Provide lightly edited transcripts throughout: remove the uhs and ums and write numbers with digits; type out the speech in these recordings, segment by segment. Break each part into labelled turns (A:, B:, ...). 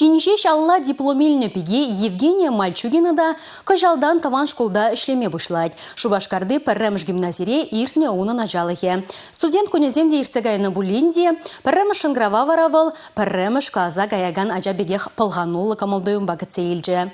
A: Тинже шалла дипломильны пиге Евгения Мальчугина да кажалдан таван школда ишлеме бушлать. Шубашкарды пәррәміш гимназире иртне уны началыхе. Студент көнеземде ирцегайны булинде, пәррәміш шынграва варавыл, пәррәміш каза гаяган ажабегех пылғанулы камылдыйын бақытсе елже.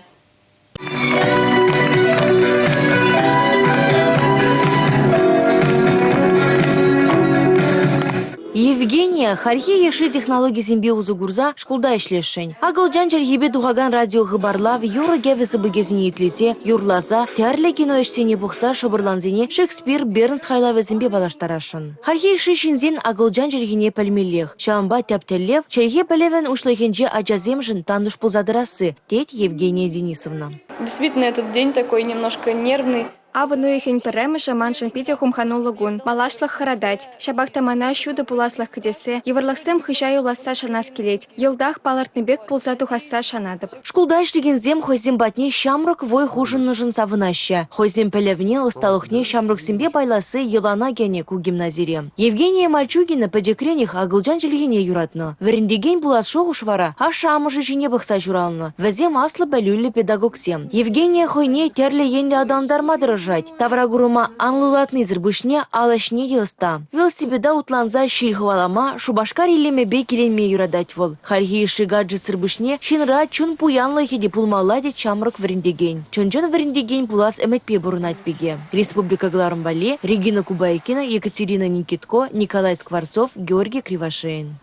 B: Евгения хархи еши технологии зембе узугурза школда ишлешень. Агылжан жерхебе дугаган радио гыбарлав юры гевесі бігезіне етлесе, юрлаза, тәрлі кино ештене бұқса шыбырланзене Шекспир Бернс хайлавы зембе балаштарашын. Хархи еши шинзен агылжан жергене пәлмелех. Шамба тәптеллев, черге пәлевен ушлыхенже ажаземжін тандыш пулзадырасы, тет Евгения Денисовна.
C: Действительно, этот день такой немножко нервный.
D: Авыну ихень пірэміша маншын пите хумхану лагун, малашлах харадать, шабакта мана шуды пуласлах кадесе, еварлахсем хыжаю ласса шанас келеть, елдах палартныбек пулзату хасса шанадып.
B: Шкулда ишлеген зем хойзем батне шамрок вой хужын нужын савынаща. Хойзем пелевне усталухне шамрок сембе байласы елана гене ку гимназире. Евгения Мальчугина педекренех агылжан желгене юратны. Верендеген булат шоғышвара, а шамыжы жіне бұқса журалны. Везем аслы бәлюлі педагогсем. Евгения хойне терлі енлі адамдармадыры Таврагурума анлулатны зырбышне алашне елста. Велосипеда утланза шильхвалама Шубашкар илеме бей келенме юрадать вол. Хархи шигаджи зырбышне шинра чун пуянлы хеди пулмаладе чамрак врендеген. Чонжон врендеген пулас эметпе бурунать беге. Республика Гларымбале, Регина Кубайкина, Екатерина Никитко, Николай Скворцов, Георгий Кривошеин.